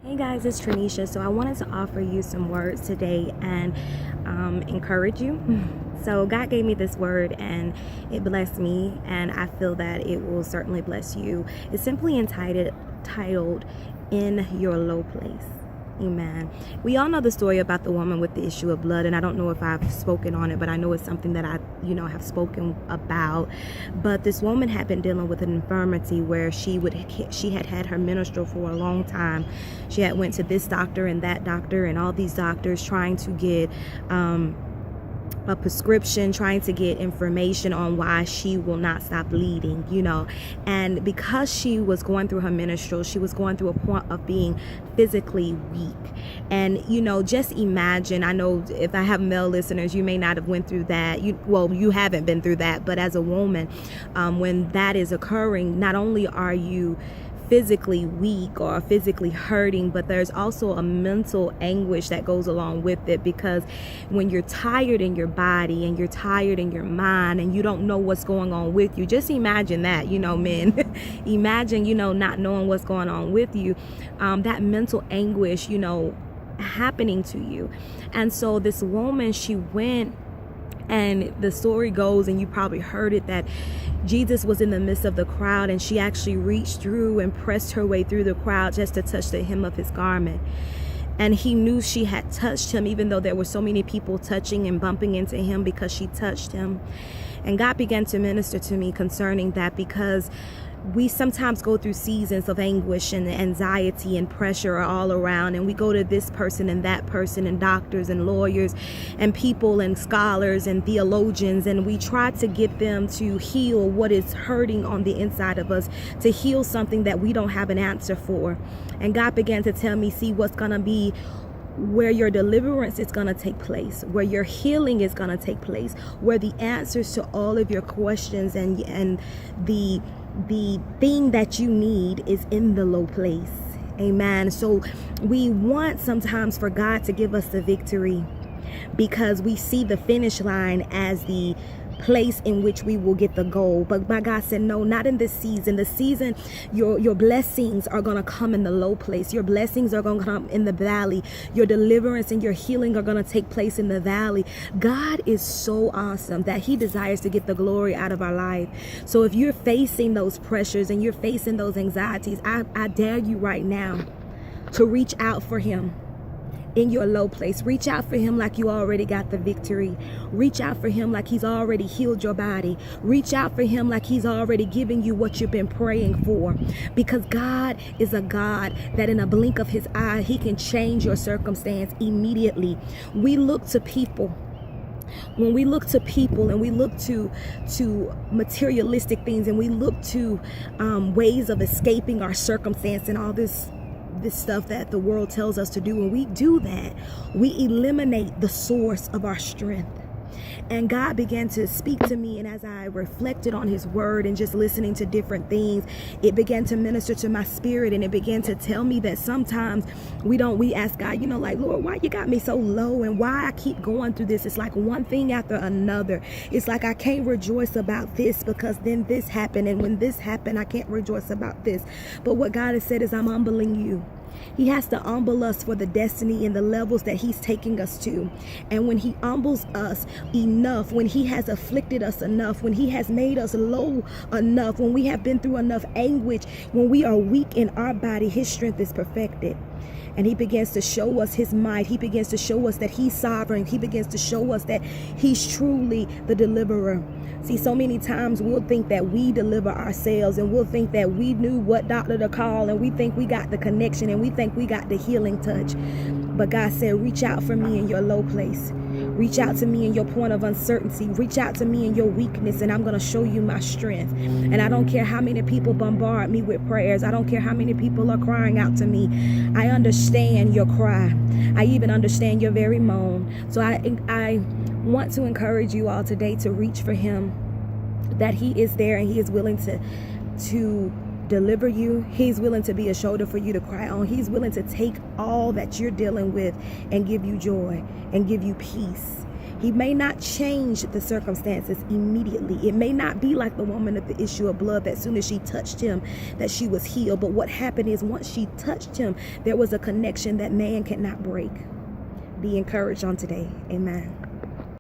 Hey guys, it's Trinisha. So I wanted to offer you some words today and encourage you. So God gave me this word and it blessed me, and I feel that it will certainly bless you. It's simply titled "In Your Low Place." Amen. We all know the story about the woman with the issue of blood, and I don't know if I've spoken on it, but I know it's something that I have spoken about. But this woman had been dealing with an infirmity where she had had her menstrual for a long time. She had went to this doctor and that doctor and all these doctors trying to get a prescription, trying to get information on why she will not stop bleeding, and because she was going through her menstrual, she was going through a point of being physically weak. And just imagine, I know if I have male listeners, you may not have went through that. You haven't been through that, but as a woman, when that is occurring, not only are you physically weak or physically hurting, but there's also a mental anguish that goes along with it, because when you're tired in your body and you're tired in your mind and you don't know what's going on with you, just imagine that, men, imagine, not knowing what's going on with you, that mental anguish, happening to you. And so this woman, she went, and the story goes, and you probably heard it, that Jesus was in the midst of the crowd, and she actually reached through and pressed her way through the crowd just to touch the hem of his garment. And he knew she had touched him, even though there were so many people touching and bumping into him, because she touched him. And God began to minister to me concerning that, because we sometimes go through seasons of anguish and anxiety and pressure all around, and we go to this person and that person and doctors and lawyers and people and scholars and theologians, and we try to get them to heal what is hurting on the inside of us, to heal something that we don't have an answer for. And God began to tell me, see, what's going to be where your deliverance is going to take place, where your healing is going to take place, where the answers to all of your questions and the thing that you need is in the low place. Amen. So we want sometimes for God to give us the victory, because we see the finish line as the place in which we will get the goal. But my God said, no, not in this season. The season, your blessings are going to come in the low place. Your blessings are going to come in the valley. Your deliverance and your healing are going to take place in the valley. God is so awesome that he desires to get the glory out of our life. So if you're facing those pressures and you're facing those anxieties, I dare you right now to reach out for him. In your low place, reach out for him like you already got the victory. Reach out for him like he's already healed your body. Reach out for him like he's already given you what you've been praying for, because God is a God that in a blink of his eye, he can change your circumstance immediately. We look to people. When we look to people and we look to materialistic things, and we look to ways of escaping our circumstance and all this stuff that the world tells us to do, when we do that, we eliminate the source of our strength. And God began to speak to me, and as I reflected on his word and just listening to different things, it began to minister to my spirit, and it began to tell me that sometimes we ask God, like, Lord, why you got me so low, and why I keep going through this? It's like one thing after another. It's like I can't rejoice about this because then this happened, and when this happened, I can't rejoice about this. But what God has said is, I'm humbling you. He has to humble us for the destiny and the levels that he's taking us to. And when he humbles us enough, when he has afflicted us enough, when he has made us low enough, when we have been through enough anguish, when we are weak in our body, his strength is perfected. And he begins to show us his might. He begins to show us that he's sovereign. He begins to show us that he's truly the deliverer. See, so many times we'll think that we deliver ourselves, and we'll think that we knew what doctor to call, and we think we got the connection, and we think we got the healing touch. But God said, reach out for me in your low place. Reach out to me in your point of uncertainty. Reach out to me in your weakness, and I'm going to show you my strength. And I don't care how many people bombard me with prayers. I don't care how many people are crying out to me. I understand your cry. I even understand your very moan. So I want to encourage you all today to reach for him, that he is there and he is willing to deliver you. He's willing to be a shoulder for you to cry on. He's willing to take all that you're dealing with and give you joy and give you peace. He may not change the circumstances immediately. It may not be like the woman at the issue of blood, that as soon as she touched him, that she was healed. But what happened is, once she touched him, there was a connection that man cannot break. Be encouraged on today. Amen.